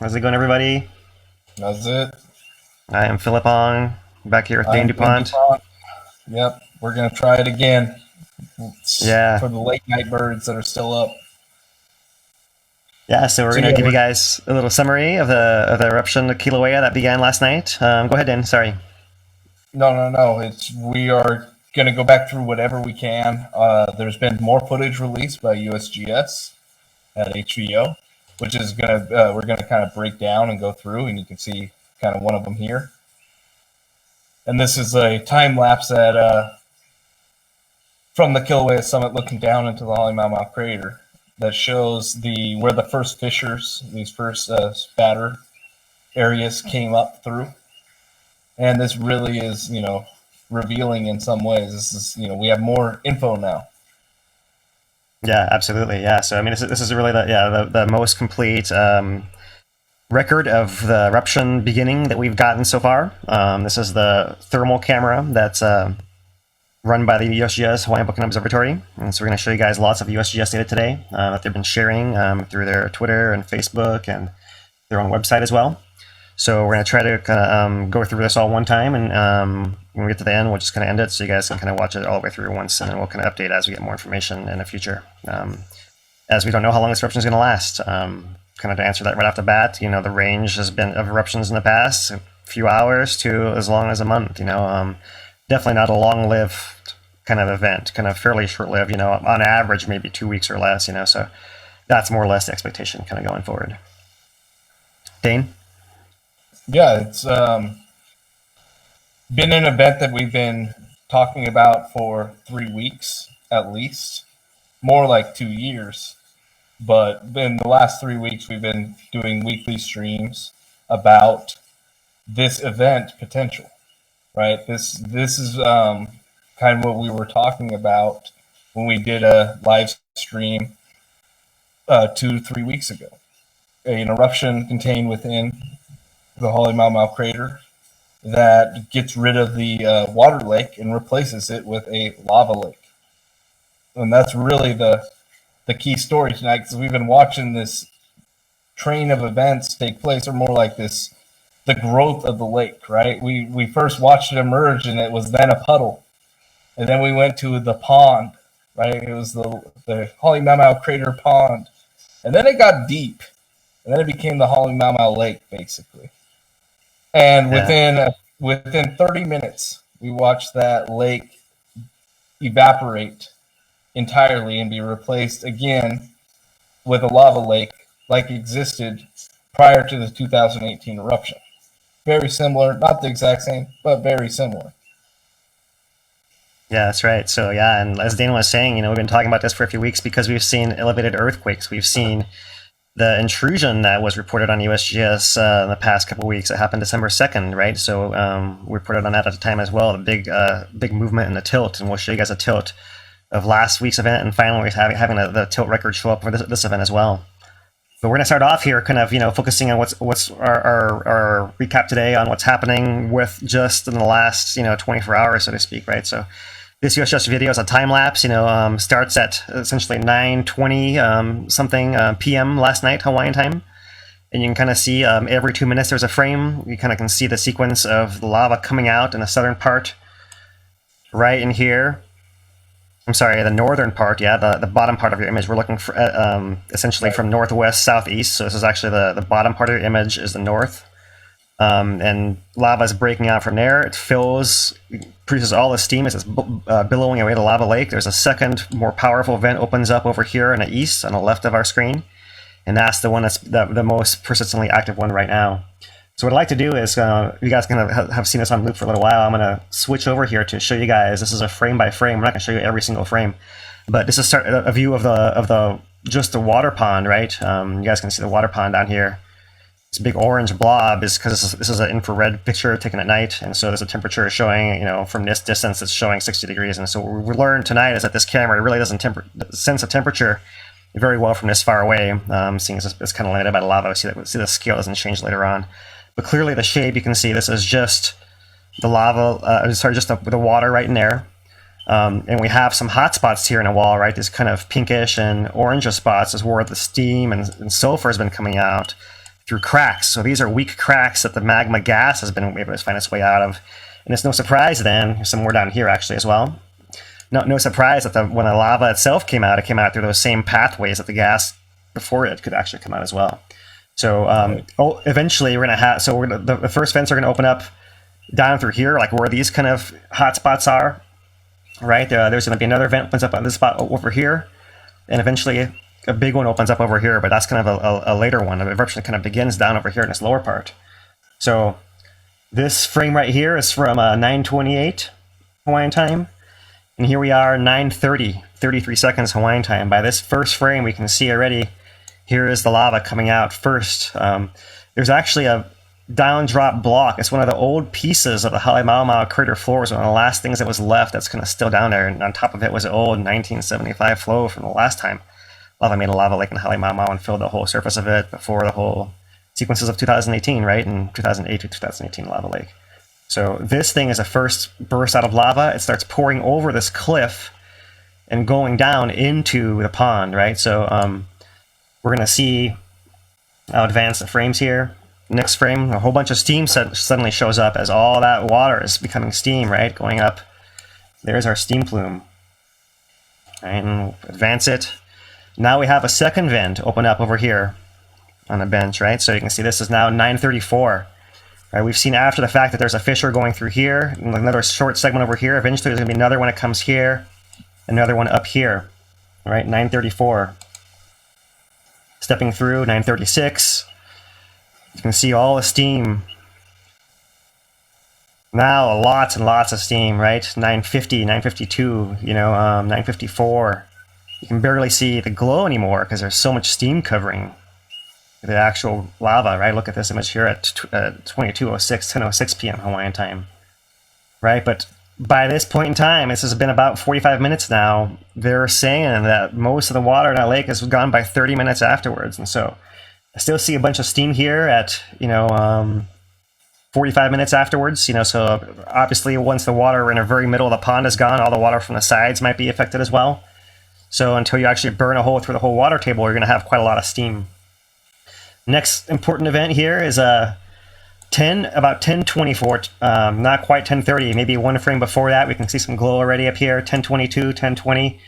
How's it going, everybody? That's it. I am Philip Ong, back here with Dane I'm Dane DuPont. DuPont. Yep, we're gonna try it again. Yeah, For the late night birds that are still up. yeah. So we're So gonna yeah, give you guys a little summary of the eruption of Kīlauea that began last night. Go ahead, Dane. Sorry. no. We are gonna go back through whatever we can. There's been more footage released by USGS at HVO, which is we're gonna kind of break down and go through, and you can see kind of one of them here. And this is a time lapse from the Kīlauea summit looking down into the Hawaiʻi crater that shows where the first fissures, these first spatter areas came up through. And this really is, revealing in some ways. This is, we have more info now. Yeah, absolutely. Yeah. So I mean, this is really the most complete record of the eruption beginning that we've gotten so far. This is the thermal camera that's run by the USGS Hawaiian Volcano Observatory. And so we're going to show you guys lots of USGS data today that they've been sharing through their Twitter and Facebook and their own website as well. So we're going to try to kind of go through this all one time, and when we get to the end, we'll just kind of end it so you guys can kind of watch it all the way through once, and then we'll kind of update as we get more information in the future. As we don't know how long this eruption is going to last. Kind of to answer that right off the bat, the range has been of eruptions in the past, a few hours to as long as a month. Definitely not a long-lived kind of event, kind of fairly short-lived, on average, maybe 2 weeks or less, so that's more or less the expectation kind of going forward. Dane? Yeah, it's been an event that we've been talking about for 3 weeks at least, more like 2 years. But in the last 3 weeks, we've been doing weekly streams about this event potential, right? This is kind of what we were talking about when we did a live stream 2-3 weeks ago. An eruption contained within the Hawaiʻi crater that gets rid of the water lake and replaces it with a lava lake. And that's really the key story tonight, because we've been watching this train of events take place, or more like the growth of the lake, right? We first watched it emerge, and it was then a puddle. And then we went to the pond, right? It was the Hawaiʻi crater pond. And then it got deep. And then it became the Hawaiʻi lake, basically. And within 30 minutes, we watched that lake evaporate entirely and be replaced again with a lava lake like existed prior to the 2018 eruption. Very similar, not the exact same, but very similar. Yeah, that's right. So yeah, and as Dane was saying, we've been talking about this for a few weeks because we've seen elevated earthquakes. We've seen the intrusion that was reported on USGS in the past couple of weeks. It happened December 2nd, right? So we reported on that at the time as well. The big movement in the tilt, and we'll show you guys a tilt of last week's event, and finally we're having the tilt record show up for this event as well. But we're going to start off here kind of, focusing on what's our recap today on what's happening with just in the last, 24 hours, so to speak, right? So this USGS video is a time lapse, starts at essentially 9:20 something p.m. last night, Hawaiian time. And you can kind of see every 2 minutes there's a frame. You kind of can see the sequence of the lava coming out in the southern part right in here. I'm sorry, the northern part, yeah, the bottom part of your image. We're looking for essentially from northwest, southeast. So this is actually the bottom part of your image is the north. And lava is breaking out from there. It fills, produces all the steam as it's billowing away the lava lake. There's a second, more powerful vent opens up over here in the east, on the left of our screen. And that's the one that's the most persistently active one right now. So what I'd like to do is, you guys can have seen this on loop for a little while. I'm going to switch over here to show you guys. This is a frame by frame. I'm not going to show you every single frame, but this is a view of just the water pond, right? You guys can see the water pond down here. This big orange blob is because this is an infrared picture taken at night, and so there's a temperature showing, from this distance, it's showing 60 degrees. And so what we learned tonight is that this camera really doesn't sense a temperature very well from this far away, seeing as it's kind of limited by the lava. See the scale doesn't change later on. But clearly the shape, you can see this is just the lava, just the water right in there. And we have some hot spots here in the wall, right? These kind of pinkish and orange spots is where the steam and sulfur has been coming out through cracks. So these are weak cracks that the magma gas has been able to find its way out of. And it's no surprise then, there's some more down here actually as well. No surprise that when the lava itself came out, it came out through those same pathways that the gas before it could actually come out as well. So eventually we're going to have, so the first vents are going to open up down through here, like where these kind of hot spots are, right? There's going to be another vent opens up on this spot over here, and eventually a big one opens up over here, but that's kind of a later one. The eruption kind of begins down over here in this lower part. So this frame right here is from 9:28 Hawaiian time, and here we are 9:30, 33 seconds Hawaiian time. By this first frame, we can see already here is the lava coming out first. There's actually a down drop block. It's one of the old pieces of the Halemaumau crater floor. It's one of the last things that was left that's kind of still down there, and on top of it was an old 1975 flow from the last time lava made a lava lake in Halemaumau and filled the whole surface of it before the whole sequences of 2018, right? In 2008 to 2018 lava lake. So this thing is a first burst out of lava. It starts pouring over this cliff and going down into the pond, right? So we're going to see, I'll advance the frames here. Next frame, a whole bunch of steam suddenly shows up as all that water is becoming steam, right? Going up. There's our steam plume. Right, and advance it. Now we have a second vent open up over here on the bench, right? So you can see this is now 9:34. Right, we've seen after the fact that there's a fissure going through here, and another short segment over here. Eventually there's going to be another one that comes here, another one up here, right? 9:34. Stepping through, 9:36. You can see all the steam. Now lots and lots of steam, right? 9:50, 9:52, 9:54. You can barely see the glow anymore because there's so much steam covering the actual lava, right? Look at this image here at 22:06, 10:06 p.m. Hawaiian time, right? But by this point in time, this has been about 45 minutes now, they're saying that most of the water in that lake has gone by 30 minutes afterwards. And so I still see a bunch of steam here at, 45 minutes afterwards, so obviously once the water in the very middle of the pond is gone, all the water from the sides might be affected as well. So until you actually burn a hole through the whole water table, you're going to have quite a lot of steam. Next important event here is about 10:24, not quite 10:30, maybe one frame before that. We can see some glow already up here, 10:22, 10:20.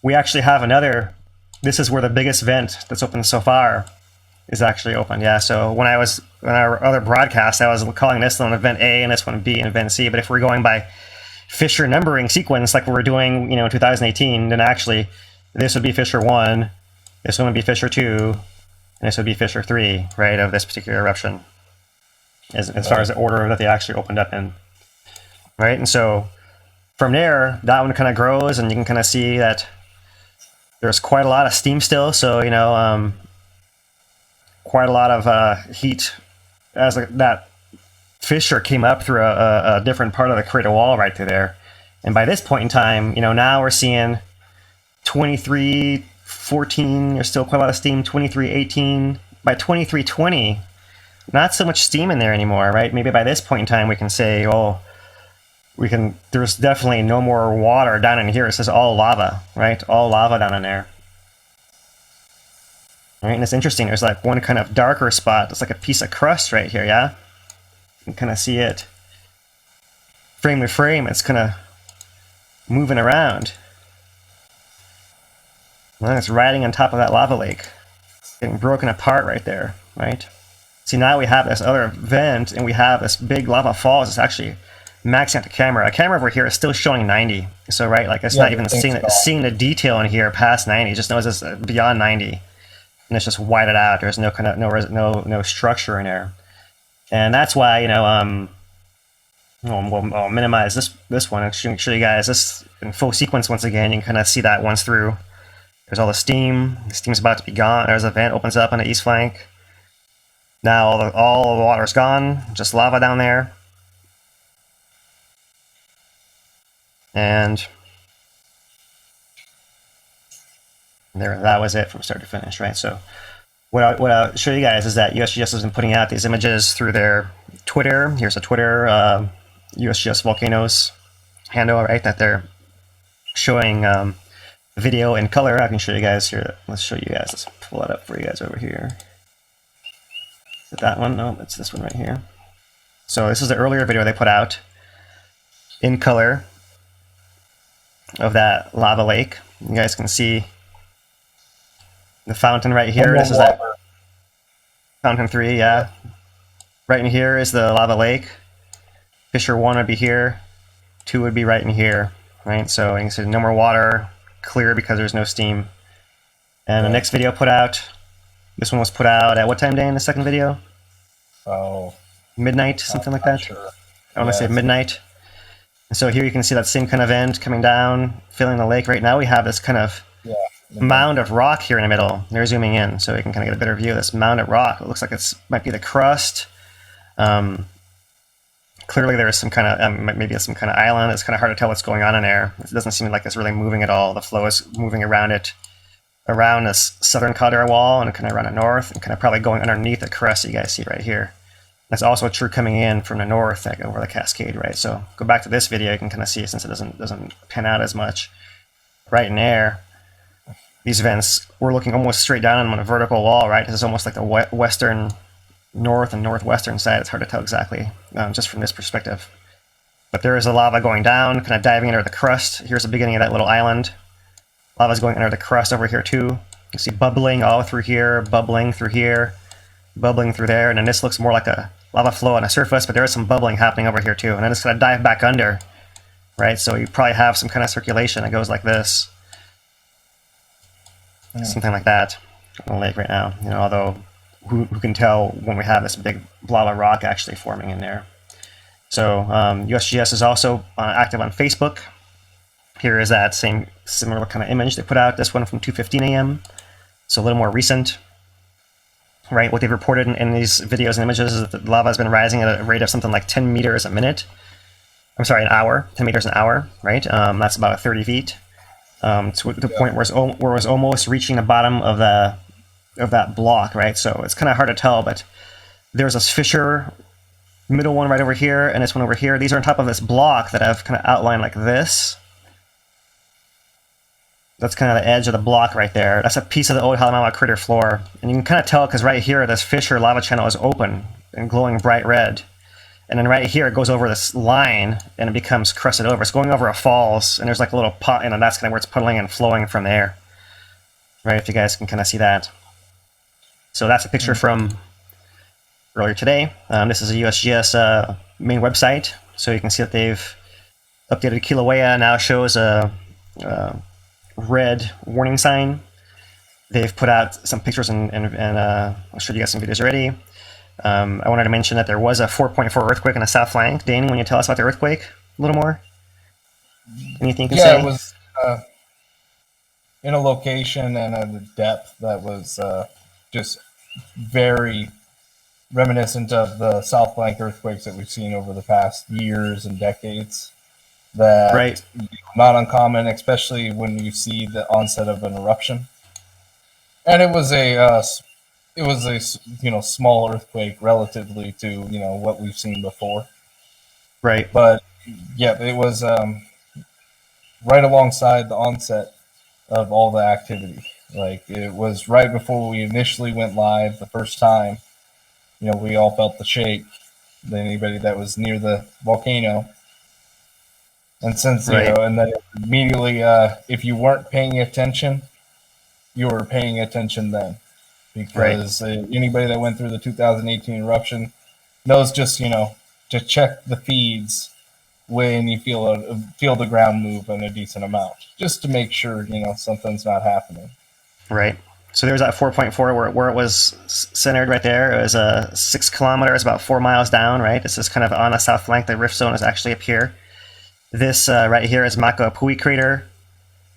We actually have another, this is where the biggest vent that's open so far is actually open. Yeah, so when our other broadcast, I was calling this one event A and this one B and event C, but if we're going by fissure numbering sequence like we were doing, in 2018, then actually this would be fissure 1, this one would be fissure 2, and this would be fissure 3, right, of this particular eruption, as far as the order that they actually opened up in, right? And so from there, that one kind of grows, and you can kind of see that there's quite a lot of steam still, so, quite a lot of heat as that fissure came up through a different part of the crater wall right through there. And by this point in time, now we're seeing 23:14, there's still quite a lot of steam, 23:18. By 23:20, not so much steam in there anymore, right? Maybe by this point in time we can say, there's definitely no more water down in here. This is all lava, right? All lava down in there. Right, and it's interesting, there's like one kind of darker spot, it's like a piece of crust right here, yeah? You can kind of see it. Frame to frame, it's kind of moving around. And it's riding on top of that lava lake. Getting broken apart right there, right? See, now we have this other vent, and we have this big lava falls. It's actually maxing out the camera. A camera over here is still showing 90. So, right, like it's not even seeing the detail in here past 90. It just knows it's beyond 90. And it's just whited out. There's no kind of no structure in there, and that's why we'll minimize this one. I'll show you guys this in full sequence once again. You can kind of see that once through. There's all the steam. The steam's about to be gone. There's a vent opens up on the east flank. Now all the water's gone. Just lava down there, and there, that was it from start to finish, right? So what I'll show you guys is that USGS has been putting out these images through their Twitter. Here's a Twitter USGS Volcanoes handle, right, that they're showing video in color. I can show you guys here. Let's show you guys. Let's pull it up for you guys over here. Is it that one? No, it's this one right here. So this is the earlier video they put out in color of that lava lake. You guys can see the fountain right here. This is that fountain 3, yeah. Right in here is the lava lake. Fissure 1 would be here. 2 would be right in here, right? So you can see no more water, clear because there's no steam. And the next video put out, this one was put out at what time, Dan, the second video? Oh. Midnight, something like that? Sure. I want to say midnight. And so here you can see that same kind of end coming down, filling the lake. Right now we have this kind of mound of rock here in the middle. They're zooming in so you can kind of get a better view of this mound of rock. It looks like it might be the crust. Clearly there is some kind of, maybe some kind of island. It's kind of hard to tell what's going on in there. It doesn't seem like it's really moving at all. The flow is moving around it, around this southern caldera wall and kind of around the north and kind of probably going underneath the crust you guys see right here. That's also true coming in from the north, like over the cascade, right? So go back to this video, you can kind of see, since it doesn't pan out as much. Right in there, these vents, we're looking almost straight down on a vertical wall, right? This is almost like the western, north and northwestern side. It's hard to tell exactly, just from this perspective. But there is a lava going down, kind of diving under the crust. Here's the beginning of that little island. Lava's going under the crust over here too. You see bubbling all through here, bubbling through here, bubbling through there, and then this looks more like a lava flow on the surface, but there is some bubbling happening over here too. And then it's going to dive back under, right? So you probably have some kind of circulation that goes like this. Something like that on the lake right now. You know, although who can tell when we have this big blob of rock actually forming in there. So USGS is also active on Facebook. Here is that same similar kind of image they put out. This one from 2:15 a.m. So a little more recent. Right, what they've reported in these videos and images is that the lava has been rising at a rate of something like 10 meters a minute. I'm sorry, an hour, 10 meters an hour, right? That's about 30 feet. To the point where it was almost reaching the bottom of that block, right? So it's kind of hard to tell, but there's this fissure, middle one right over here, and this one over here. These are on top of this block that I've kind of outlined like this. That's kind of the edge of the block right there. That's a piece of the old Halemaua crater floor. And you can kind of tell because right here, this fissure lava channel is open and glowing bright red. And then right here, it goes over this line and it becomes crusted over. It's going over a falls and there's like a little pot, and that's kind of where it's puddling and flowing from there. Right, if you guys can kind of see that. So that's a picture from earlier today. This is a USGS main website. So you can see that they've updated Kīlauea, now shows a red warning sign. They've put out some pictures and I'll show you guys some videos already. I wanted to mention that there was a 4.4 earthquake on the south flank. Danny, when you tell us about the earthquake a little more? Anything you can say? Yeah, it was in a location and at a depth that was just very reminiscent of the south flank earthquakes that we've seen over the past years and decades. That right. Not uncommon, especially when you see the onset of an eruption. And it was a small earthquake relatively to what we've seen before. Right. But yeah, it was right alongside the onset of all the activity. Like it was right before we initially went live the first time. We all felt the shake. Anybody that was near the volcano. And since, and then immediately, if you weren't paying attention, you were paying attention then. Because anybody that went through the 2018 eruption knows just, to check the feeds when you feel the ground move in a decent amount. Just to make sure, something's not happening. Right. So there's that 4.4 where it was centered right there. It was 6 kilometers, about 4 miles down, right? This is kind of on the south flank. The rift zone is actually up here. This right here is Makapui crater.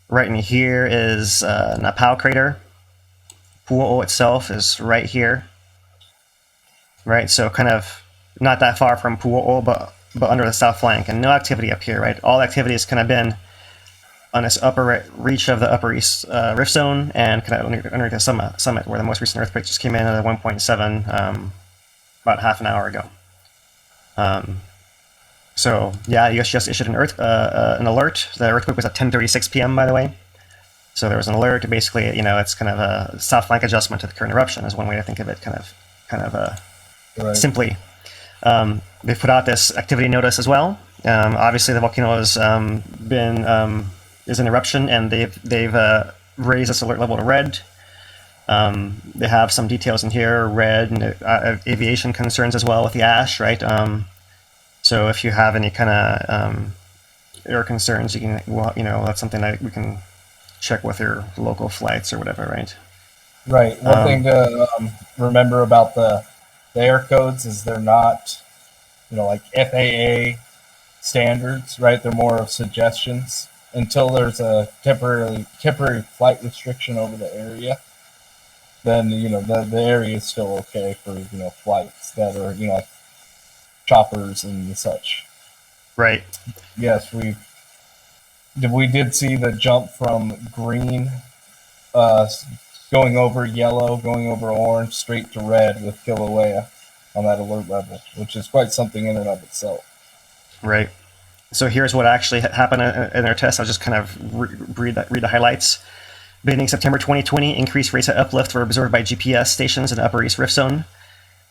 Right in here is Napau crater. Pu'o'o itself is right here. Right, so kind of not that far from Pu'o'o, but under the south flank. And no activity up here, right? All activity has kind of been on this upper reach of the Upper East Rift Zone and kind of under the summit where the most recent earthquake just came in at 1.7 about half an hour ago. So yeah, US just issued an alert. The earthquake was at 10:36 p.m. by the way. So there was an alert. Basically, it's kind of a south flank adjustment to the current eruption is one way to think of it. Kind of Right. simply. They've put out this activity notice as well. Obviously, the volcano has is in eruption, and they've raised this alert level to red. They have some details in here, red, and aviation concerns as well with the ash, right? So if you have any kind of air concerns, you can, well, that's something that we can check with your local flights or whatever, right? Right. One thing to remember about the air codes is they're not, like FAA standards, right? They're more of suggestions until there's a temporary flight restriction over the area. Then the area is still okay for flights that are like choppers and such. Right. Yes, we did see the jump from green, going over yellow, going over orange, straight to red with Kīlauea on that alert level, which is quite something in and of itself. Right. So here's what actually happened in our test. I'll just kind of read the highlights. Beginning September 2020, increased rates of uplift were observed by GPS stations in the Upper East Rift Zone.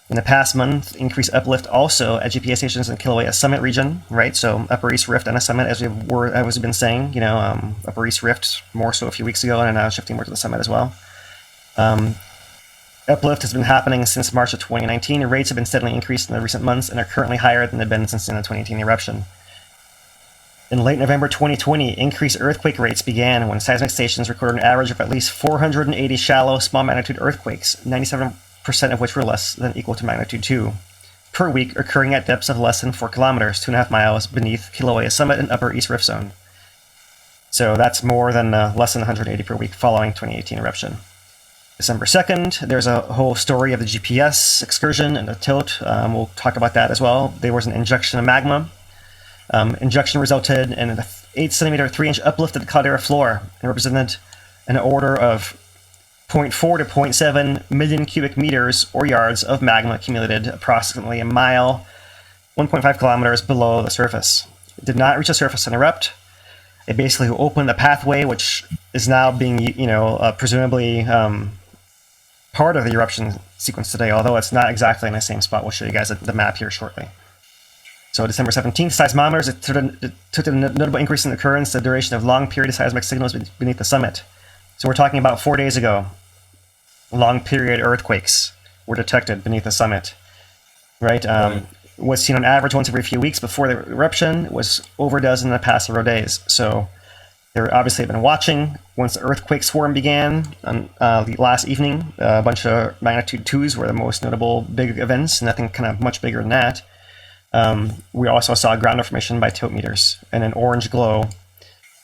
In the past month, increased uplift also at GPS stations in Kīlauea Summit region, right? So Upper East Rift and a Summit, as we've been saying, Upper East Rift more so a few weeks ago, and now shifting more to the Summit as well. Uplift has been happening since March of 2019, and rates have been steadily increased in the recent months and are currently higher than they've been since the 2018 eruption. In late November 2020, increased earthquake rates began when seismic stations recorded an average of at least 480 shallow, small magnitude earthquakes, 97% of which were less than equal to magnitude 2, per week, occurring at depths of less than 4 kilometers, 2.5 miles beneath Kīlauea Summit and Upper East Rift Zone. So that's more than less than 180 per week following 2018 eruption. December 2nd, there's a whole story of the GPS excursion and the tilt. We'll talk about that as well. There was an injection of magma. Injection resulted in an 8 centimeter, 3-inch uplift of the caldera floor and represented an order of 0.4 to 0.7 million cubic meters or yards of magma accumulated approximately a mile, 1.5 kilometers below the surface. It did not reach the surface and erupt. It basically opened the pathway, which is now being, presumably part of the eruption sequence today, although it's not exactly in the same spot. We'll show you guys the map here shortly. So December 17th, seismometers took a notable increase in occurrence, the duration of long period seismic signals beneath the summit. So we're talking about 4 days ago. Long period earthquakes were detected beneath the summit, right? Was seen on average once every few weeks before the eruption, was over a dozen in the past several days. So they're obviously been watching. Once the earthquake swarm began on last evening, a bunch of magnitude 2s were the most notable big events, nothing kind of much bigger than that. We also saw ground deformation by tilt meters and an orange glow,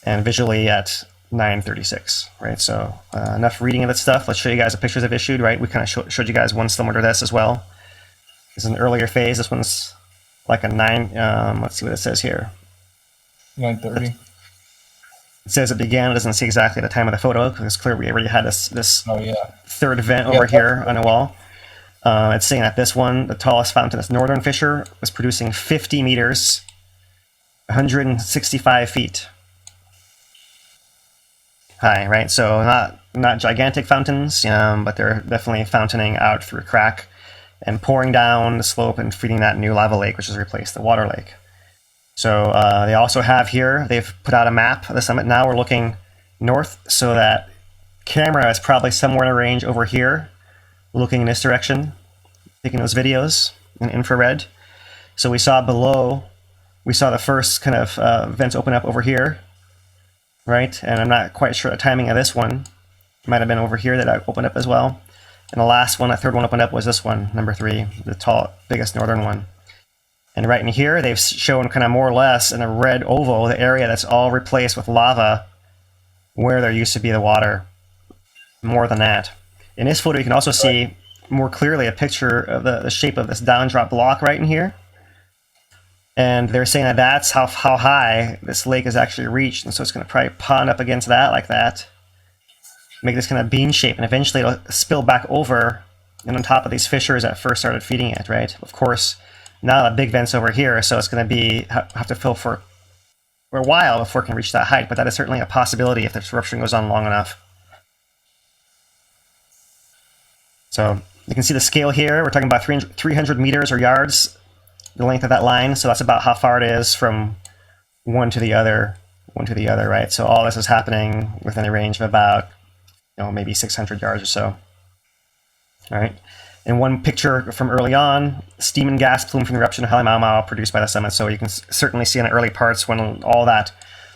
and visually at 9:36, right? So enough reading of that stuff. Let's show you guys the pictures I've issued, right? We kind of showed you guys one similar to this as well. This is an earlier phase. This one's like a 9. Let's see what it says here. 9:30. It says it began. It doesn't see exactly the time of the photo because it's clear we already had this third vent over here on the wall. It's saying that this one, the tallest fountain, this northern fissure, was producing 50 meters, 165 feet high, right? So not gigantic fountains, but they're definitely fountaining out through a crack and pouring down the slope and feeding that new lava lake, which has replaced the water lake. So they also have here, they've put out a map of the summit. Now we're looking north, so that camera is probably somewhere in a range over here, looking in this direction, taking those videos in infrared. So we saw below, we saw the first kind of vents open up over here, right? And I'm not quite sure the timing of this one. It might have been over here that I opened up as well. And the last one, the third one opened up was this one, number 3, the biggest northern one. And right in here, they've shown kind of more or less in a red oval, the area that's all replaced with lava where there used to be the water. More than that. In this photo, you can also see more clearly a picture of the shape of this downdrop block right in here. And they're saying that that's how high this lake is actually reached. And so it's going to probably pond up against that like that. Make this kind of bean shape. And eventually it'll spill back over and on top of these fissures that first started feeding it, right? Of course, now the big vent's over here. So it's going to have to fill for a while before it can reach that height. But that is certainly a possibility if this eruption goes on long enough. So You can see the scale here. We're talking about 300 meters or yards, the length of that line. So that's about how far it is from one to the other, right? So all this is happening within a range of about, maybe 600 yards or so. All right. And one picture from early on, steam and gas plume from the eruption of Halemaumau produced by the summit. So you can certainly see in the early parts when all that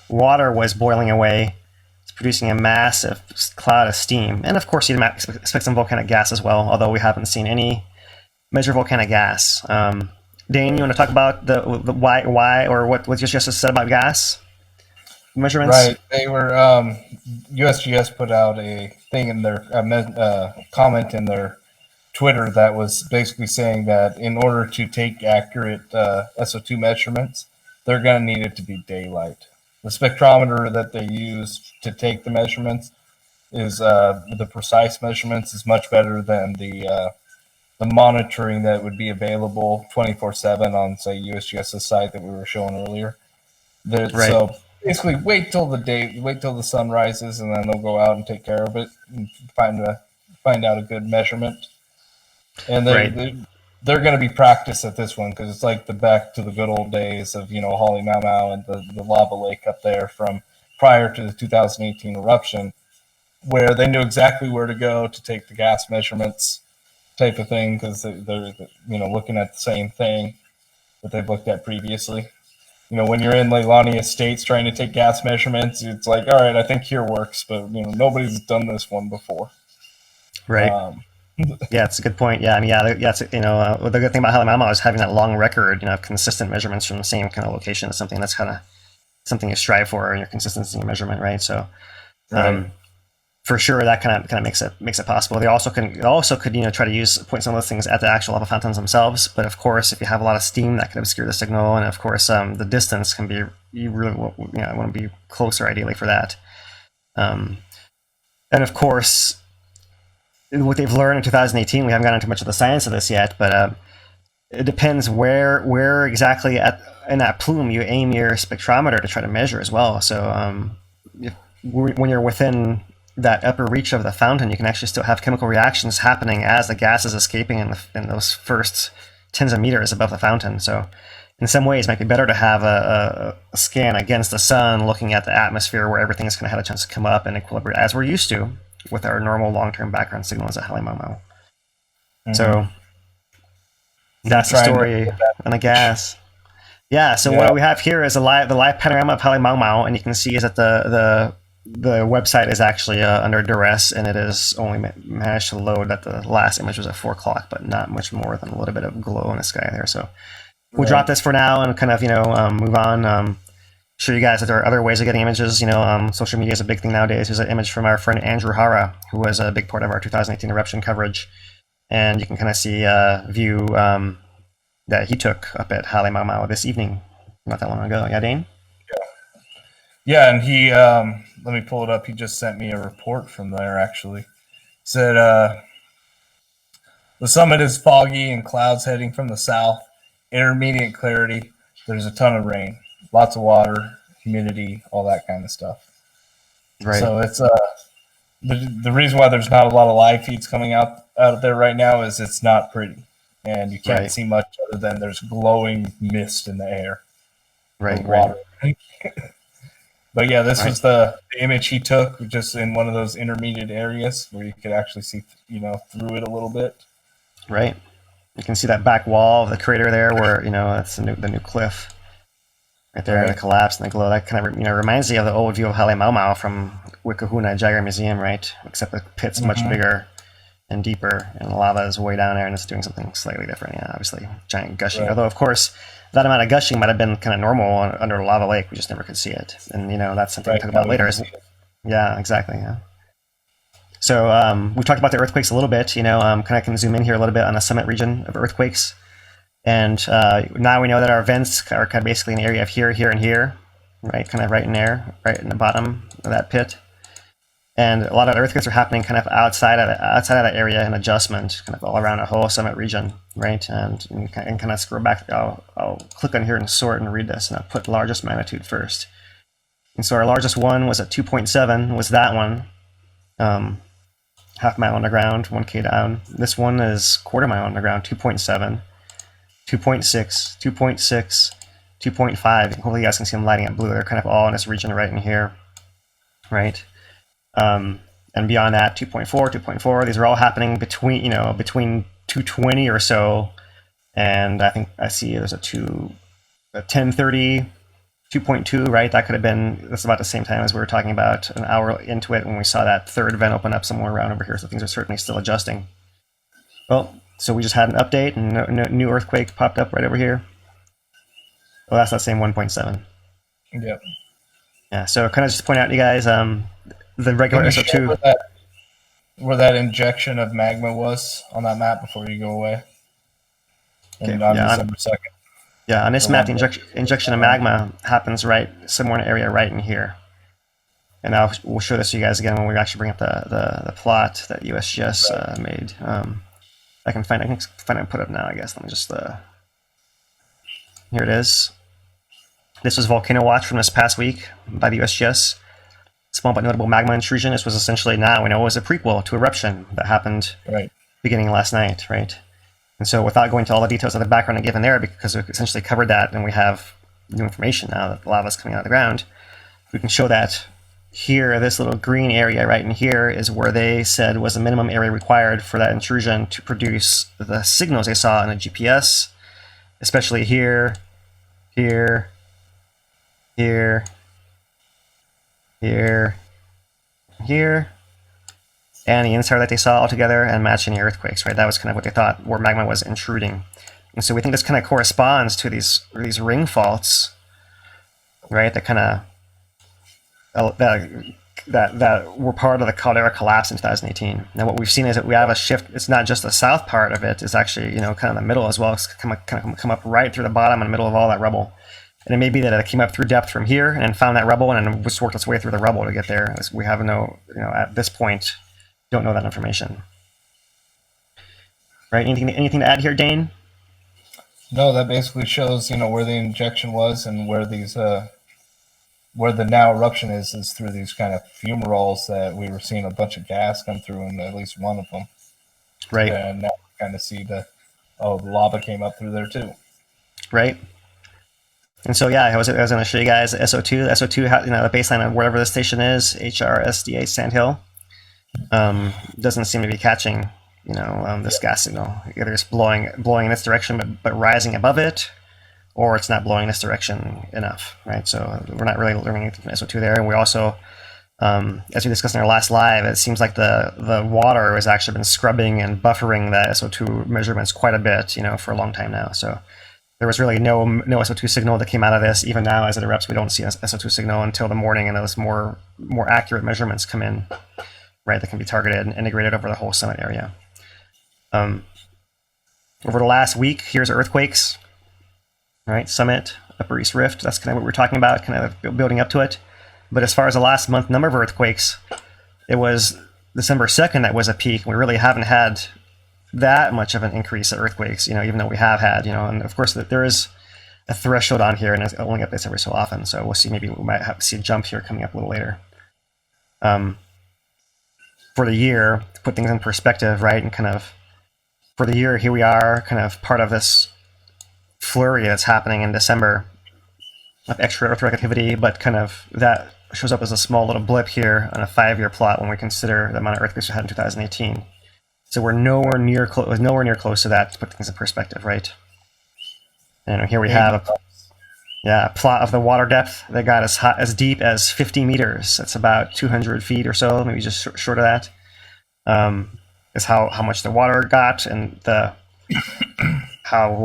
water was boiling away, it's producing a massive cloud of steam. And of course, you'd expect some volcanic gas as well, although we haven't seen any measured volcanic gas. Dane, you want to talk about the why or what USGS said about gas measurements? Right. They were USGS put out a thing in their comment in their Twitter that was basically saying that in order to take accurate SO2 measurements, they're going to need it to be daylight. The spectrometer that they use to take the measurements is the precise measurements is much better than the monitoring that would be available 24/7 on, say, USGS's site that we were showing earlier. Right. So basically, wait till the sun rises, and then they'll go out and take care of it and find out a good measurement. And they're going to be practiced at this one because it's like back to the good old days of Halemaumau and the lava lake up there from prior to the 2018 eruption, where they knew exactly where to go to take the gas measurements, type of thing, because they're looking at the same thing that they've looked at previously. When you're in Leilani Estates trying to take gas measurements, it's like, all right, I think here works, but nobody's done this one before. Right. Yeah, it's a good point. Yeah, I mean, it's, the good thing about Halemaumau is having that long record, of consistent measurements from the same kind of location is something that's kind of something you strive for in your consistency in measurement, right? So, for sure, that kind of makes it possible. They also could try to point some of those things at the actual lava fountains themselves. But of course, if you have a lot of steam, that can obscure the signal, and of course, the distance can be you really want to be closer ideally for that. And of course, what they've learned in 2018, we haven't gotten into much of the science of this yet, but it depends where exactly in that plume you aim your spectrometer to try to measure as well. So when you're within that upper reach of the fountain, you can actually still have chemical reactions happening as the gas is escaping in those first tens of meters above the fountain. So in some ways, it might be better to have a scan against the sun, looking at the atmosphere where everything is going to have a chance to come up in equilibrium, as we're used to with our normal long-term background signals at Halemaumau. Mm-hmm. So that's the story on the gas. Yeah, so what we have here is the live panorama of Halemaumau, and you can see is that the website is actually under duress, and it is only managed to load that the last image was at 4 o'clock, but not much more than a little bit of glow in the sky there. So we'll drop this for now and kind of, move on. Show you guys that there are other ways of getting images. Social media is a big thing nowadays. There's an image from our friend Andrew Hara, who was a big part of our 2018 eruption coverage. And you can kind of see a view that he took up at Halemaumau this evening, not that long ago. Yeah, Dane? Yeah, and he, let me pull it up. He just sent me a report from there, actually. Said, the summit is foggy and clouds heading from the south. Intermediate clarity. There's a ton of rain. Lots of water, humidity, all that kind of stuff. Right. So it's the reason why there's not a lot of live feeds coming out there right now is it's not pretty. And you can't see much other than there's glowing mist in the air. Right. Water. But yeah, this was the image he took just in one of those intermediate areas where you could actually see, through it a little bit. Right. You can see that back wall of the crater there where, that's the new cliff. Right there, the collapse and the glow. That kind of, reminds you of the old view of Halemaumau from Wikahuna Jagger Museum, right? Except the pit's much bigger and deeper, and the lava is way down there, and it's doing something slightly different. Yeah, obviously, giant gushing. Right. Although, of course, that amount of gushing might have been kind of normal under a lava lake. We just never could see it. And, that's something we'll talk about later. Yeah, exactly, yeah. So we talked about the earthquakes a little bit, kind of can zoom in here a little bit on the summit region of earthquakes. And now we know that our vents are kind of basically an area of here, here, and here, right? Kind of right in there, right in the bottom of that pit. And a lot of earthquakes are happening kind of outside of that area in adjustment, kind of all around the whole summit region, right? And kind of scroll back. I'll click on here and sort and read this, and I'll put largest magnitude first. And so our largest one was at 2.7, was that one. half mile underground, 1K down. This one is quarter mile underground, 2.7, 2.6, 2.6, 2.5. Hopefully you guys can see them lighting up blue. They're kind of all in this region right in here, right? And beyond that, 2.4, 2.4. These are all happening between 220 or so, and I think I see there's a 1030, 2.2, right? That could have been, that's about the same time as we were talking about an hour into it when we saw that third vent open up somewhere around over here. So things are certainly still adjusting. Well, so we just had an update and no new earthquake popped up right over here. Well, that's that same 1.7. Yep. Yeah, so kind of just point out to you guys the regular SO2. Where that injection of magma was on that map before you go away. Okay, on December 2nd. Yeah, on this map, the injection of magma happens right somewhere in an area right in here. And we'll show this to you guys again when we actually bring up the plot that USGS made. I can find it and put it up now, I guess. Let me just here it is. This was volcano watch from this past week by the USGS. Small but notable magma intrusion. This was essentially, now we know, it was a prequel to eruption that happened beginning last night, right? And so without going into all the details of the background given there, because we essentially covered that and we have new information now that the lava is coming out of the ground, we can show that here, this little green area right in here is where they said was the minimum area required for that intrusion to produce the signals they saw in a GPS, especially here, here, here, here, here, and the inside that they saw all together and matching the earthquakes, right? That was kind of what they thought, where magma was intruding. And so we think this kind of corresponds to these ring faults, right? That kind of, that were part of the caldera collapse in 2018. Now what we've seen is that we have a shift. It's not just the south part of it, it's actually, kind of the middle as well. It's come up right through the bottom in the middle of all that rubble. And it may be that it came up through depth from here and found that rubble and then just worked its way through the rubble to get there. We have no, at this point, don't know that information. Right? Anything to add here, Dane? No, that basically shows, where the injection was and where these, where the now eruption is through these kind of fumaroles that we were seeing a bunch of gas come through in at least one of them. Right. And now we kind of see the lava came up through there too. Right. And so, yeah, I was going to show you guys SO2. The SO2, the baseline of wherever the station is, HRSDA Sandhill, doesn't seem to be catching, this gas signal. Either it's blowing in this direction, but rising above it, or it's not blowing this direction enough, right? So we're not really learning anything from SO2 there. And we also, as we discussed in our last live, it seems like the water has actually been scrubbing and buffering the SO2 measurements quite a bit, for a long time now. So there was really no SO2 signal that came out of this. Even now, as it erupts, we don't see an SO2 signal until the morning, and those more accurate measurements come in, right? That can be targeted and integrated over the whole summit area. Over the last week, here's earthquakes, right? Summit, Upper East Rift. That's kind of what we're talking about, kind of building up to it. But as far as the last month number of earthquakes, it was December 2nd that was a peak. We really haven't had that much of an increase of earthquakes, even though we have had, and of course there is a threshold on here, and it's only updates every so often. So we'll see. Maybe we might have to see a jump here coming up a little later. For the year, to put things in perspective, right, and kind of for the year, here we are, kind of part of this flurry that's happening in December of extra earthquake activity, but kind of that shows up as a small little blip here on a 5-year plot when we consider the amount of earthquakes we had in 2018. So we're nowhere near close to that, to put things in perspective, right? And here we have a plot of the water depth that got as deep as 50 meters. That's about 200 feet or so, maybe just short of that. Is how much the water got, and what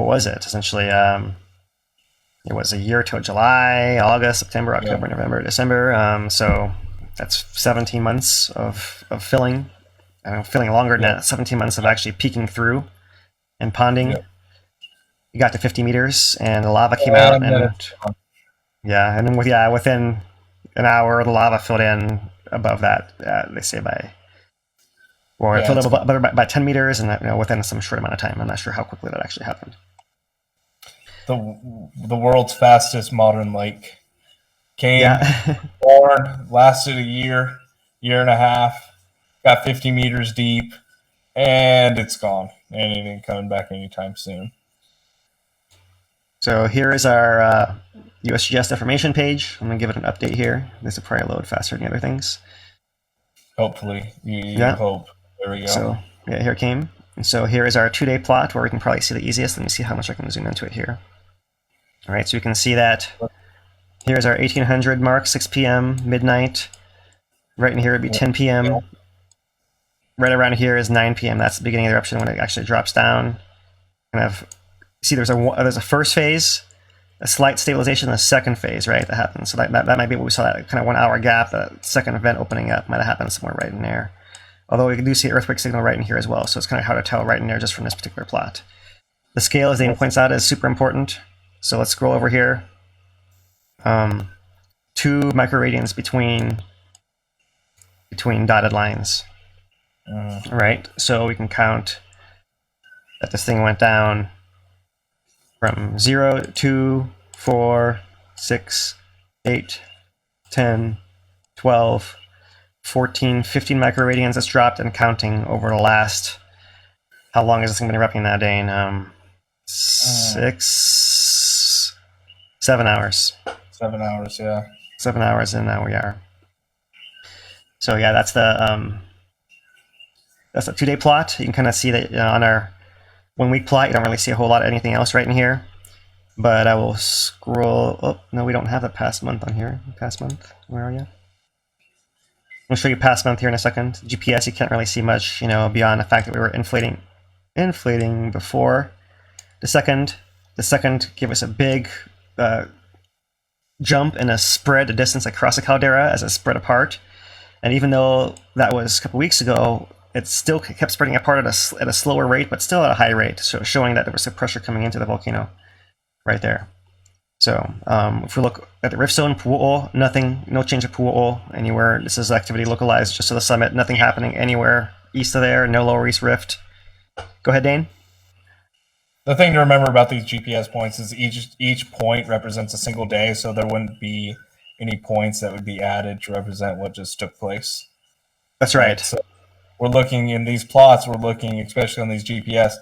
was it? Essentially, it was a year till July, August, September, October, November, December. So that's 17 months of filling. Feeling longer than that, 17 months of actually peeking through and ponding. You got to 50 meters, and the lava came out, and then within an hour, the lava filled in above that. They say it filled up by 10 meters, and within some short amount of time. I'm not sure how quickly that actually happened. The world's fastest modern lake came, born, lasted a year and a half. got 50 meters deep, and it's gone, and it ain't coming back anytime soon. So here is our USGS deformation page. I'm going to give it an update here. This will probably load faster than the other things. Hopefully. You hope. There we go. So, yeah, here it came. And so here is our 2-day plot where we can probably see the easiest. Let me see how much I can zoom into it here. All right, so you can see that here's our 1800 mark, 6 p.m., midnight. Right in here would be 10 p.m. Right around here is 9 p.m. That's the beginning of the eruption when it actually drops down. Kind of see there's a first phase, a slight stabilization, and a second phase, right, that happens. So that might be what we saw, that kind of 1 hour gap, the second event opening up might have happened somewhere right in there. Although we do see earthquake signal right in here as well, so it's kind of hard to tell right in there just from this particular plot. The scale, as Dane points out, is super important. So let's scroll over here. 2 microradians between dotted lines. Right, so we can count that this thing went down from 0, 2, 4, 6, 8, 10, 12, 14, 15 microradians that's dropped and counting over the last, how long has this thing been erupting now, Dane? 7 hours. 7 hours, yeah. 7 hours, and now we are. So yeah, that's the 2-day plot. You can kind of see that on our 1 week plot, you don't really see a whole lot of anything else right in here. But I will scroll. Oh, no, we don't have the past month on here. Past month, where are you? I'll show you past month here in a second. GPS, you can't really see much, beyond the fact that we were inflating before. The second gave us a big jump and a spread, a distance across the caldera as it spread apart. And even though that was a couple weeks ago, it still kept spreading apart at a slower rate, but still at a high rate, so showing that there was some pressure coming into the volcano right there. So if we look at the rift zone, Pu'u'o, nothing, no change of Pu'u'o anywhere. This is activity localized just to the summit, nothing happening anywhere east of there, no lower east rift. Go ahead, Dane. The thing to remember about these GPS points is each point represents a single day, so there wouldn't be any points that would be added to represent what just took place. That's right. So we're looking in these plots, especially on these GPS,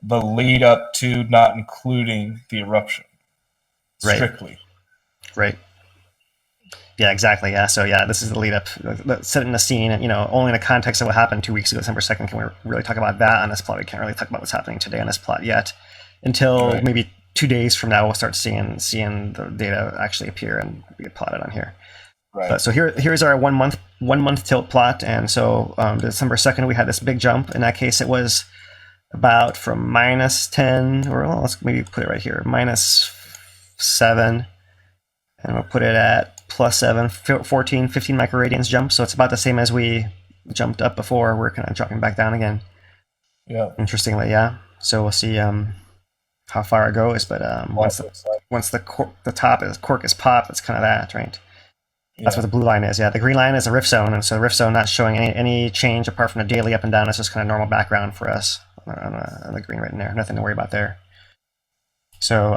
the lead up to, not including the eruption. Strictly. Right. Yeah, exactly. Yeah. So yeah, this is the lead up, setting the scene, and only in the context of what happened 2 weeks ago, December 2nd, can we really talk about that on this plot. We can't really talk about what's happening today on this plot yet, until maybe 2 days from now we'll start seeing the data actually appear and get plotted on here. Right. So here's our 1 month tilt plot, and so December 2nd we had this big jump. In that case, it was about from -10, or let's maybe put it right here, -7, and we'll put it at +7, 14, 15 microradians jump. So it's about the same as we jumped up before. We're kind of dropping back down again. Yeah. Interestingly, yeah. So we'll see how far it goes, but once the cork is popped, it's kind of that, right? That's what the blue line is. Yeah, the green line is a rift zone, and so the rift zone not showing any change apart from the daily up and down. It's just kind of normal background for us on the green right in there. Nothing to worry about there. So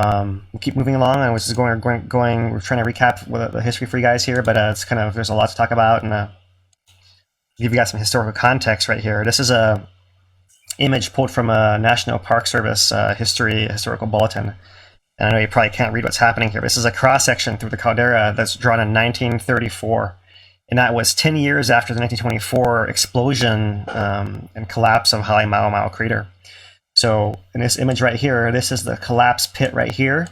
we'll keep moving along. I was just going. We're trying to recap the history for you guys here, but it's kind of, there's a lot to talk about, and give you guys some historical context right here. This is a image pulled from a National Park Service historical bulletin. And I know you probably can't read what's happening here. This is a cross-section through the caldera that's drawn in 1934. And that was 10 years after the 1924 explosion and collapse of Hale crater. So in this image right here, this is the collapse pit right here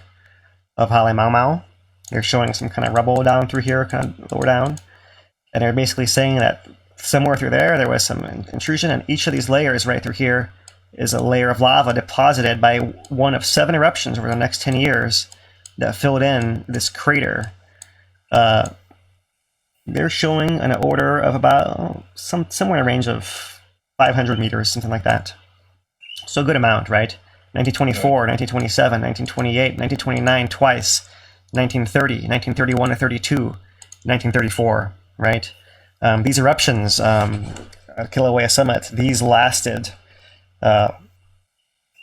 of Hale. They're showing some kind of rubble down through here, kind of lower down. And they're basically saying that somewhere through there was some intrusion, and each of these layers right through here is a layer of lava deposited by one of 7 eruptions over the next 10 years that filled in this crater. They're showing an order of about somewhere in a range of 500 meters, something like that. So a good amount, right? 1924, 1927, 1928, 1929 twice, 1930, 1931 to 32, 1934, right? These eruptions at Kīlauea summit, these lasted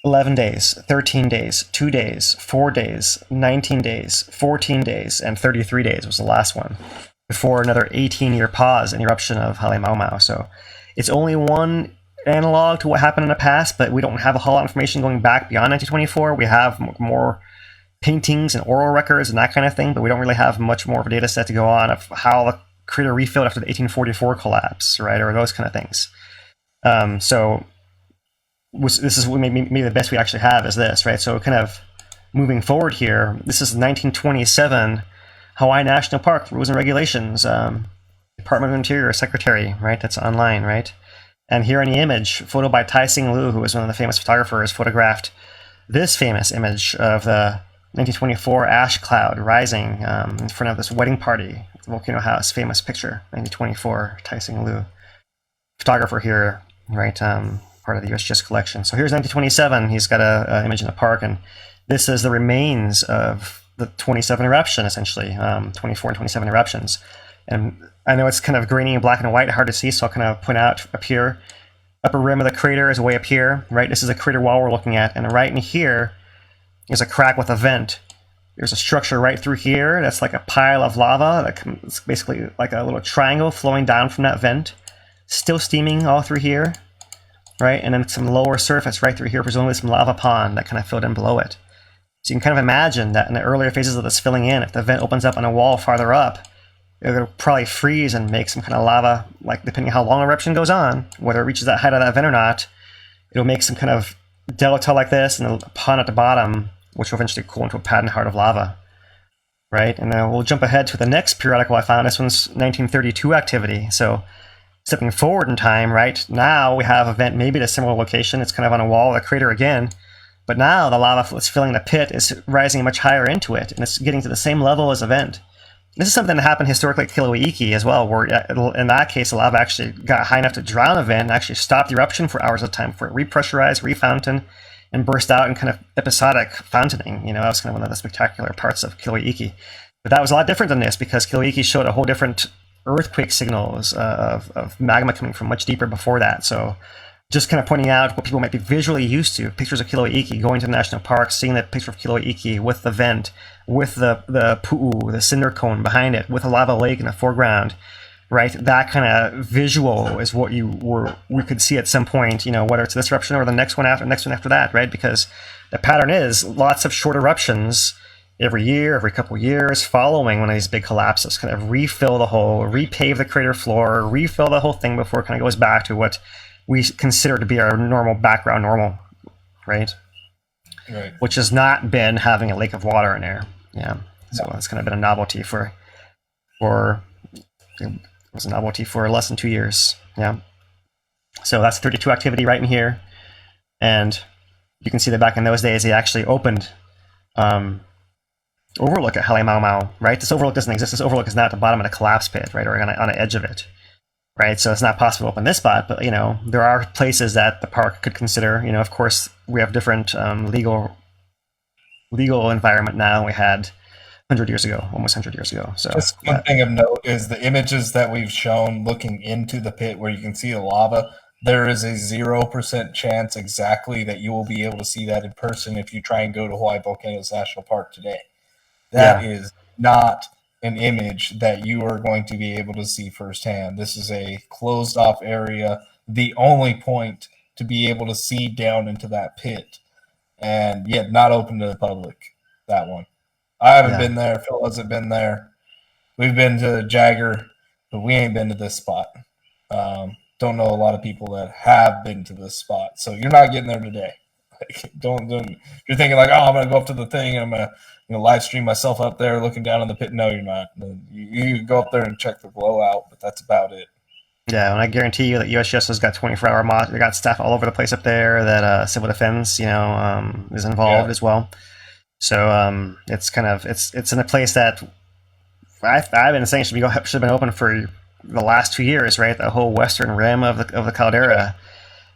11 days, 13 days, 2 days, 4 days, 19 days, 14 days, and 33 days was the last one, before another 18-year pause in eruption of Hale. So It's only one analog to what happened in the past, but we don't have a whole lot of information going back beyond 1924. We have more paintings and oral records and that kind of thing, but we don't really have much more of a data set to go on of how the crater refilled after the 1844 collapse, right, or those kind of things. So this is maybe the best we actually have is this, right? So kind of moving forward here, this is 1927 Hawaii National Park Rules and Regulations, Department of Interior Secretary, right? That's online, right? And here in the image, photo by Tai Sing Liu, who was one of the famous photographers, photographed this famous image of the 1924 ash cloud rising in front of this wedding party at the Volcano House. Famous picture, 1924, Tai Sing Liu, photographer here, right? Part of the USGS collection. So here's 1927. He's got an image in the park, and this is the remains of the 27 eruption, essentially, 24 and 27 eruptions. And I know it's kind of grainy and black and white, hard to see, so I'll kind of point out up here, upper rim of the crater is way up here, right? This is a crater wall we're looking at, and right in here is a crack with a vent. There's a structure right through here that's like a pile of lava. It's basically like a little triangle flowing down from that vent. Still steaming all through here, right? And then some lower surface right through here, presumably some lava pond that kind of filled in below it. So you can kind of imagine that in the earlier phases of this filling in, if the vent opens up on a wall farther up, it'll probably freeze and make some kind of lava, like depending on how long eruption goes on, whether it reaches that height of that vent or not, it'll make some kind of delta like this and a pond at the bottom, which will eventually cool into a patterned heart of lava, right? And then we'll jump ahead to the next periodical I found. This one's 1932 activity. So stepping forward in time, right? Now we have a vent maybe at a similar location. It's kind of on a wall of the crater again. But now the lava that's filling the pit is rising much higher into it, and it's getting to the same level as a vent. This is something that happened historically at Kīlauea as well, where in that case, the lava actually got high enough to drown a vent and actually stop the eruption for hours at a time for it repressurized, refountain, and burst out in kind of episodic fountaining. You know, that was kind of one of the spectacular parts of Kīlauea. But that was a lot different than this because Kīlauea showed a whole different earthquake signals of magma coming from much deeper before that. So just kind of pointing out what people might be visually used to, pictures of Kīlauea, going to the national park, seeing that picture of Kīlauea with the vent, with the pu'u, the cinder cone behind it, with a lava lake in the foreground, right? That kind of visual is what we could see at some point, you know, whether it's this eruption or the next one after that, right? Because the pattern is lots of short eruptions every year, every couple of years, following one of these big collapses, kind of refill the hole, repave the crater floor, refill the whole thing before it kind of goes back to what we consider to be our normal background normal, right? Right. Which has not been having a lake of water in there. Yeah. So No. it's kind of been a novelty for it was a novelty for less than 2 years. Yeah. So that's 32 activity right in here. And you can see that back in those days, they actually opened overlook at Halemaumau, right? This overlook doesn't exist. This overlook is not at the bottom of the collapse pit, right? Or on the edge of it. Right, so it's not possible to open this spot, but you know there are places that the park could consider. You know, of course, we have different legal environment now. We had 100 years ago, almost 100 years ago. So just one thing of note is the images that we've shown looking into the pit where you can see the lava. There is a 0% chance exactly that you will be able to see that in person if you try and go to Hawaii Volcanoes National Park today. That is not an image that you are going to be able to see firsthand. This is a closed off area, the only point to be able to see down into that pit, and yet not open to the public. That one. I haven't been there. Phil hasn't been there. We've been to Jagger, but we ain't been to this spot. Don't know a lot of people that have been to this spot, so you're not getting there today. Like, don't. You're thinking like, oh, I'm gonna go up to the thing and I'm gonna live stream myself up there looking down in the pit. No, you're not. You go up there and check the glow out, but that's about it. Yeah, and I guarantee you that USGS has got 24-hour mod. They got staff all over the place up there. That civil defense, is involved as well. So it's kind of it's in a place that I've been saying should have been open for the last 2 years, right? The whole western rim of the caldera.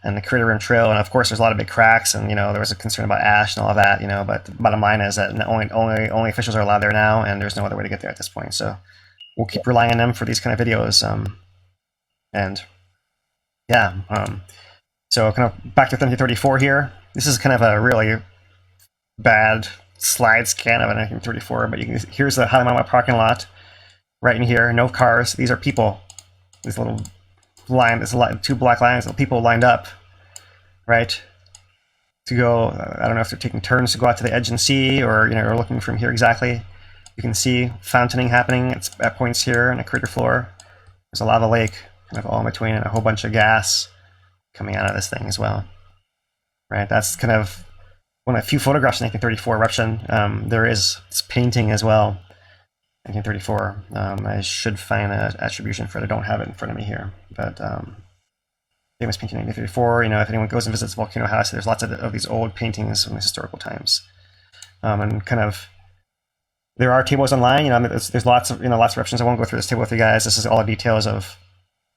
And the Crater Rim Trail, and of course there's a lot of big cracks, and there was a concern about ash and all of that, but the bottom line is that only officials are allowed there now, and there's no other way to get there at this point. So we'll keep relying on them for these kind of videos. So kind of back to 1934 here. This is kind of a really bad slide scan of a 1934, but here's the Halemaumau parking lot right in here. No cars. These are people. These little line, there's two black lines of people lined up, right? To go, I don't know if they're taking turns to go out to the edge and see, or or looking from here exactly. You can see fountaining happening at points here in a crater floor. There's a lava lake kind of all in between, and a whole bunch of gas coming out of this thing as well. Right, that's kind of one of the few photographs in 1934 eruption. There is this painting as well, 1934. I should find an attribution for it. I don't have it in front of me here, but famous painting 1934. If anyone goes and visits Volcano House, there's lots of these old paintings from the historical times, and kind of there are tables online. There's lots of eruptions. I won't go through this table with you guys. This is all the details of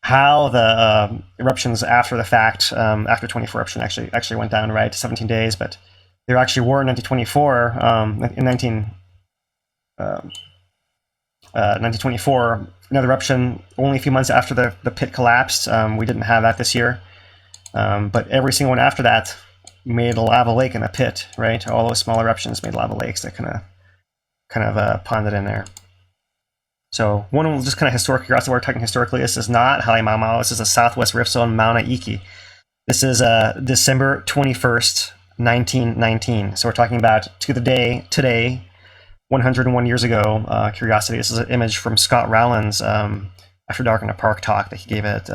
how the eruptions after the fact, after 24 eruption actually went down, right, to 17 days, but there actually were in 1924, in 1924, another eruption only a few months after the pit collapsed. We didn't have that this year, but every single one after that made a lava lake in the pit, right? All those small eruptions made lava lakes that kind of ponded in there. So one just kind of historic curiosity, we're talking historically, this is not Halemaumau, this is a southwest rift zone, Mauna Iki. This is December 21st, 1919. So we're talking about to the day, today, 101 years ago, curiosity. This is an image from Scott Rowland's After Dark in a Park talk that he gave at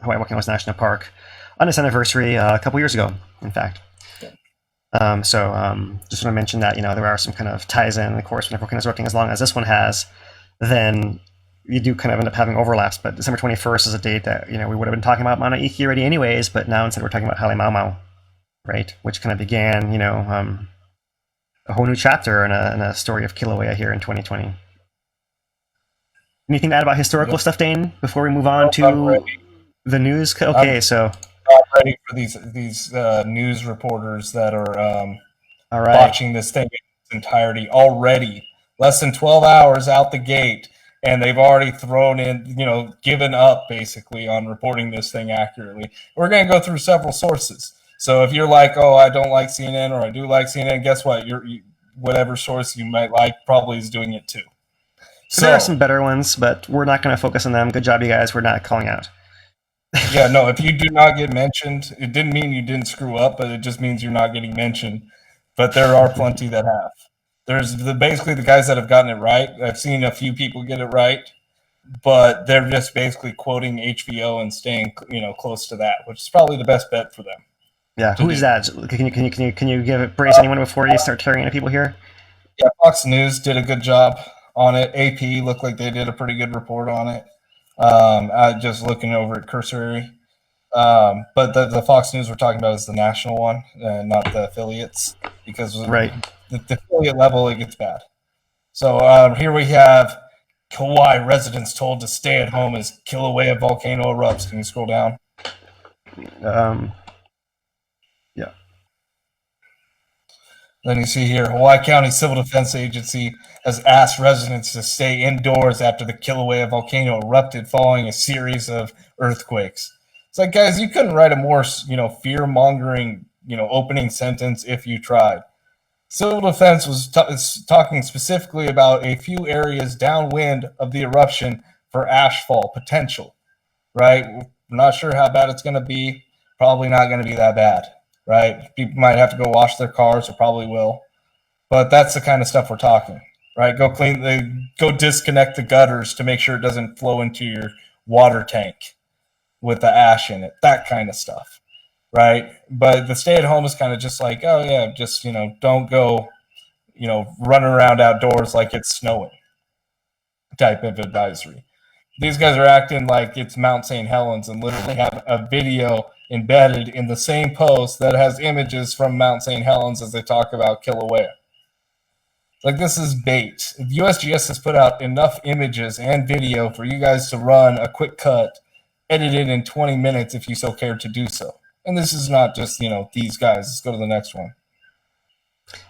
Hawaii Volcanoes National Park on its anniversary a couple years ago, in fact. Just want to mention that, there are some kind of ties in, of course, when a volcano is erupting as long as this one has, then you do kind of end up having overlaps. But December 21st is a date that, we would have been talking about Mauna Iki already anyways, but now instead we're talking about Halemaumau, right? Which kind of began, a whole new chapter in a story of Kīlauea here in 2020. Anything to add about historical stuff, Dane, before we move on to the news? Okay, so I'm ready for these news reporters that are all right, watching this thing in its entirety already. Less than 12 hours out the gate, and they've already thrown in, given up basically on reporting this thing accurately. We're going to go through several sources. So if you're like, oh, I don't like CNN, or I do like CNN, guess what? Whatever source you might like probably is doing it too. So there are some better ones, but we're not going to focus on them. Good job, you guys. We're not calling out. Yeah, no, if you do not get mentioned, it didn't mean you didn't screw up, but it just means you're not getting mentioned. But there are plenty that have. There's basically the guys that have gotten it right. I've seen a few people get it right, but they're just basically quoting HVO and staying, close to that, which is probably the best bet for them. Yeah, who is that? Can you praise anyone before you start tearing into people here? Yeah, Fox News did a good job on it. AP looked like they did a pretty good report on it. Just looking over at cursory. But the Fox News we're talking about is the national one, not the affiliates, because right. The affiliate level, it gets bad. So here we have Kauai residents told to stay at home as Kilauea volcano erupts. Can you scroll down? Yeah. Then you see here, Hawaii County Civil Defense Agency has asked residents to stay indoors after the Kilauea volcano erupted following a series of earthquakes. It's like, guys, you couldn't write a more, fear-mongering, opening sentence if you tried. Civil Defense was talking specifically about a few areas downwind of the eruption for ashfall potential, right? We're not sure how bad it's going to be. Probably not going to be that bad, right? People might have to go wash their cars, or probably will. But that's the kind of stuff we're talking, right? Go disconnect the gutters to make sure it doesn't flow into your water tank with the ash in it, that kind of stuff. Right. But the stay at home is kind of just like, oh, yeah, just, don't go, run around outdoors like it's snowing type of advisory. These guys are acting like it's Mount St. Helens and literally have a video embedded in the same post that has images from Mount St. Helens as they talk about Kīlauea. Like, this is bait. If USGS has put out enough images and video for you guys to run a quick cut, edited in 20 minutes if you so care to do so. And this is not just, these guys. Let's go to the next one.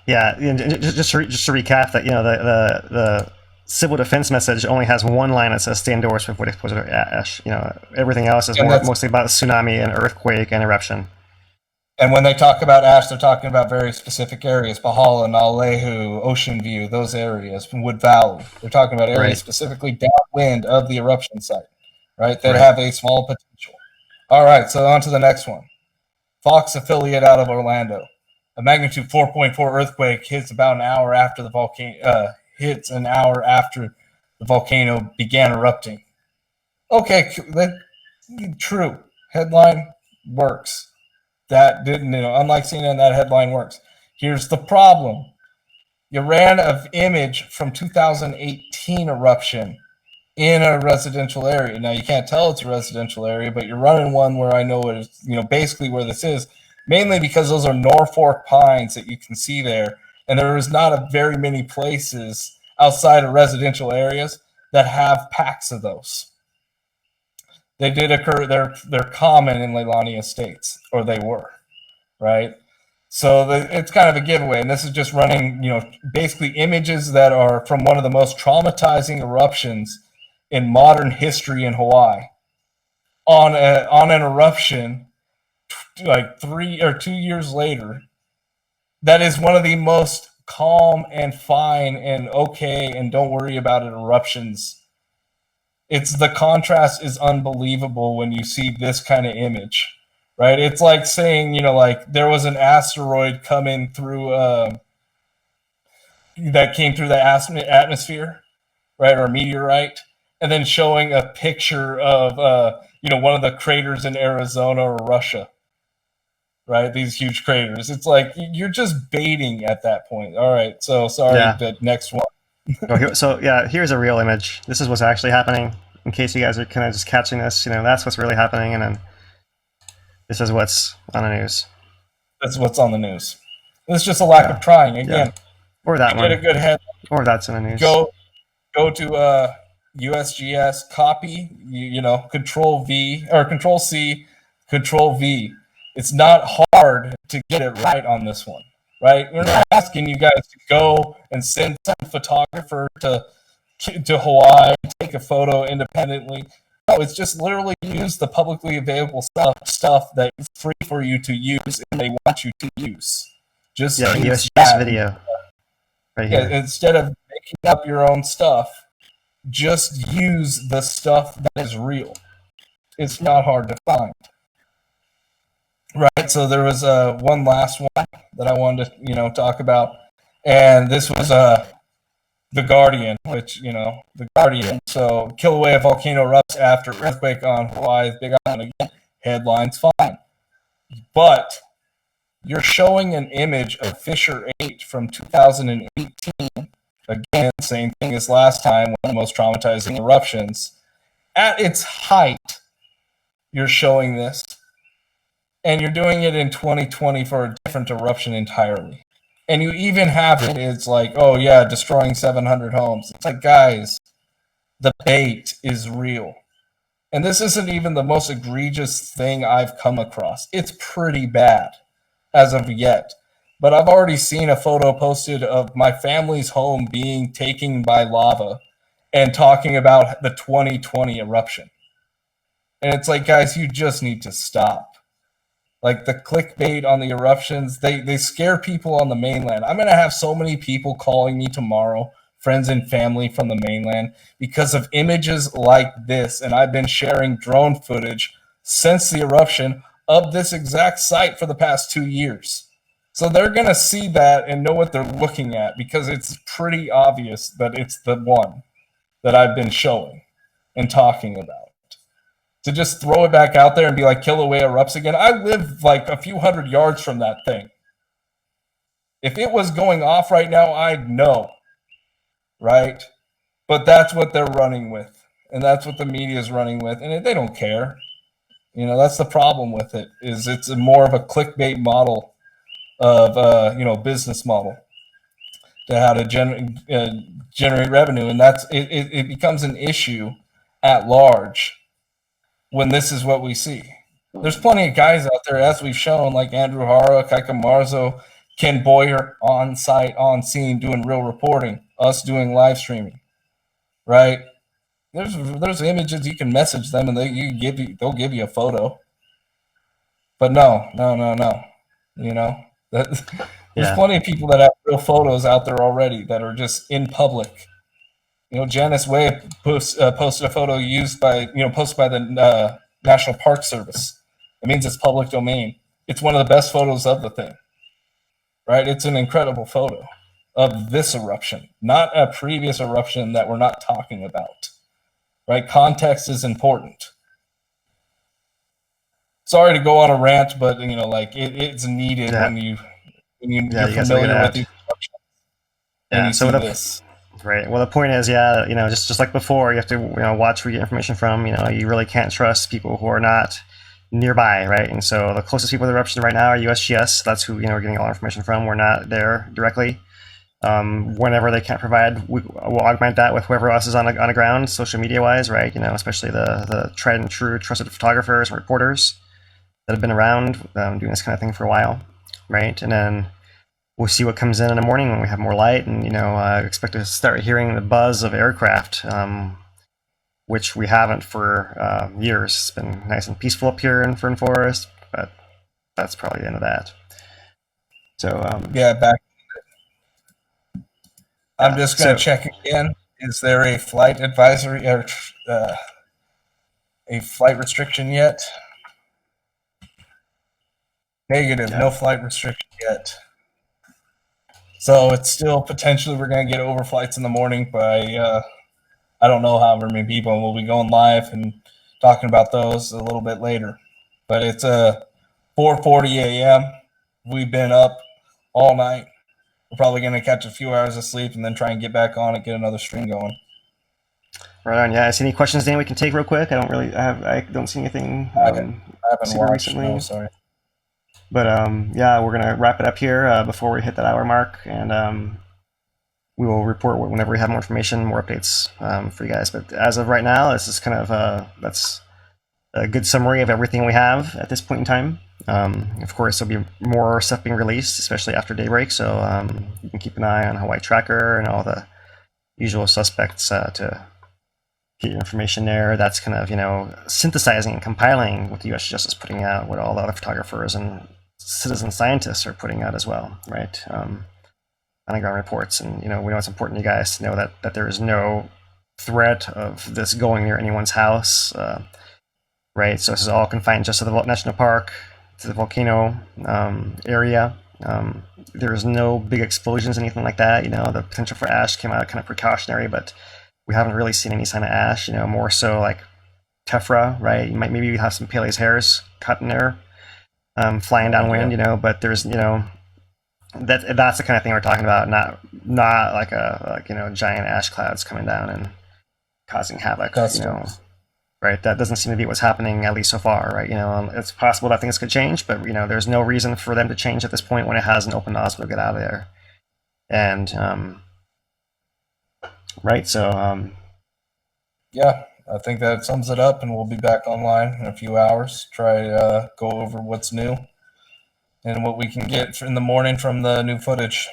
Yeah, just to recap that, the civil defense message only has one line that says stay indoors with exposure to ash. Everything else is mostly about tsunami and earthquake and eruption. And when they talk about ash, they're talking about very specific areas: Pahala, Nalehu, Ocean View, those areas, Wood Valley. They're talking about areas specifically downwind of the eruption site. right? That have a small potential. All right, so on to the next one. Fox affiliate out of Orlando. A magnitude 4.4 earthquake hits about an hour after the volcano began erupting. Okay, true. Headline works. That didn't, unlike CNN, that headline works. Here's the problem. You ran an image from 2018 eruption in a residential area. Now, you can't tell it's a residential area, but you're running one where I know it is, basically where this is, mainly because those are Norfolk pines that you can see there. And there is not very many places outside of residential areas that have packs of those. They did occur, they're common in Leilani estates, or they were, right? So it's kind of a giveaway, and this is just running, basically images that are from one of the most traumatizing eruptions in modern history in Hawaii. On an eruption, like 3 or 2 years later, that is one of the most calm and fine and okay and don't worry about it eruptions. It's the contrast is unbelievable when you see this kind of image. Right, it's like saying, like there was an asteroid coming through that came through the atmosphere, right, or a meteorite, and then showing a picture of one of the craters in Arizona or Russia, right? These huge craters. It's like you're just baiting at that point. All right, so sorry, but next one. So here's a real image. This is what's actually happening. In case you guys are kind of just catching this, that's what's really happening, and then. This is what's on the news. That's what's on the news. It's just a lack of trying. Again, or that one. Get a good head. Or that's in the news. Go to USGS, copy, Control V or Control C, Control V. It's not hard to get it right on this one, right? We're not asking you guys to go and send some photographer to Hawaii and take a photo independently. No, it's just literally use the publicly available stuff that is free for you to use and they want you to use. Just use USGS video right here. Instead of making up your own stuff, just use the stuff that is real. It's not hard to find. Right, so there was one last one that I wanted to talk about, and this was The Guardian, which, The Guardian. So, Kīlauea volcano erupts after earthquake on Hawaii's Big Island. Again, headlines fine. But you're showing an image of Fissure 8 from 2018. Again, same thing as last time, one of the most traumatizing eruptions. At its height, you're showing this. And you're doing it in 2020 for a different eruption entirely. And you even have it's like, oh yeah, destroying 700 homes. It's like, guys, the bait is real. And this isn't even the most egregious thing I've come across. It's pretty bad as of yet. But I've already seen a photo posted of my family's home being taken by lava and talking about the 2020 eruption. And it's like, guys, you just need to stop. Like the clickbait on the eruptions, they scare people on the mainland. I'm going to have so many people calling me tomorrow, friends and family from the mainland, because of images like this. And I've been sharing drone footage since the eruption of this exact site for the past 2 years. So they're going to see that and know what they're looking at because it's pretty obvious that it's the one that I've been showing and talking about. To just throw it back out there and be like, Kīlauea erupts again. I live like a few hundred yards from that thing. If it was going off right now, I'd know, right? But that's what they're running with, and that's what the media is running with, and they don't care. That's the problem with it, is it's more of a clickbait model of, business model to how to generate revenue, and it becomes an issue at large when this is what we see. There's plenty of guys out there, as we've shown, like Andrew Hara, Kaika Marzo, Ken Boyer, on site, on scene, doing real reporting, us doing live streaming, right? There's images, you can message them and they'll give you a photo. But no. There's plenty of people that have real photos out there already that are just in public. Janice Way posted a photo posted by the National Park Service. It means it's public domain. It's one of the best photos of the thing, right? It's an incredible photo of this eruption, not a previous eruption that we're not talking about, right? Context is important. Sorry to go on a rant, but it's needed when you're familiar with these eruptions. Yeah. So this. Right. Well, the point is, just like before, you have to watch where you get information from. You really can't trust people who are not nearby, right? And so the closest people to the eruption right now are USGS. That's who we're getting all our information from. We're not there directly. Whenever they can't provide, we'll augment that with whoever else is on the ground, social media wise, right? Especially the tried and true trusted photographers and reporters that have been around doing this kind of thing for a while, right? And then we'll see what comes in the morning when we have more light, and expect to start hearing the buzz of aircraft, which we haven't for years. It's been nice and peaceful up here in Fern Forest, but that's probably the end of that. So back. I'm just going to check again. Is there a flight advisory or a flight restriction yet? Negative. No flight restriction yet. So it's still potentially we're going to get overflights in the morning by I don't know however many people, and we'll be going live and talking about those a little bit later. But it's 4:40 a.m. We've been up all night. We're probably going to catch a few hours of sleep and then try and get back on and get another stream going. Right on. Yeah. Is any questions, Dan, we can take real quick? I don't see anything. I haven't watched recently. No, sorry. But we're gonna wrap it up here before we hit that hour mark, and we will report whenever we have more information, more updates for you guys. But as of right now, this is kind of that's a good summary of everything we have at this point in time. Of course, there'll be more stuff being released, especially after daybreak. So you can keep an eye on Hawaii Tracker and all the usual suspects to get your information there. That's kind of synthesizing and compiling what the USGS is putting out, what all the other photographers and citizen scientists are putting out as well, right? Underground reports, and we know it's important to you guys to know that there is no threat of this going near anyone's house, right? So this is all confined just to the national park, to the volcano area. There is no big explosions, anything like that. The potential for ash came out kind of precautionary, but we haven't really seen any sign of ash. More so like tephra, right? You might maybe have some Pele's hairs caught in there, flying downwind. But there's that's the kind of thing we're talking about, not like giant ash clouds coming down and causing havoc. Right? That doesn't seem to be what's happening, at least so far, right? It's possible that things could change, but there's no reason for them to change at this point when it has an open nozzle to get out of there. And right, so I think that sums it up, and we'll be back online in a few hours. Try to go over what's new and what we can get in the morning from the new footage.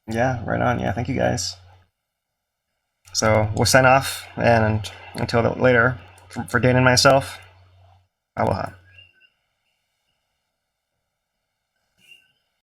Yeah, right on. Yeah, thank you guys. So we'll sign off, and until later, for Dan and myself, aloha.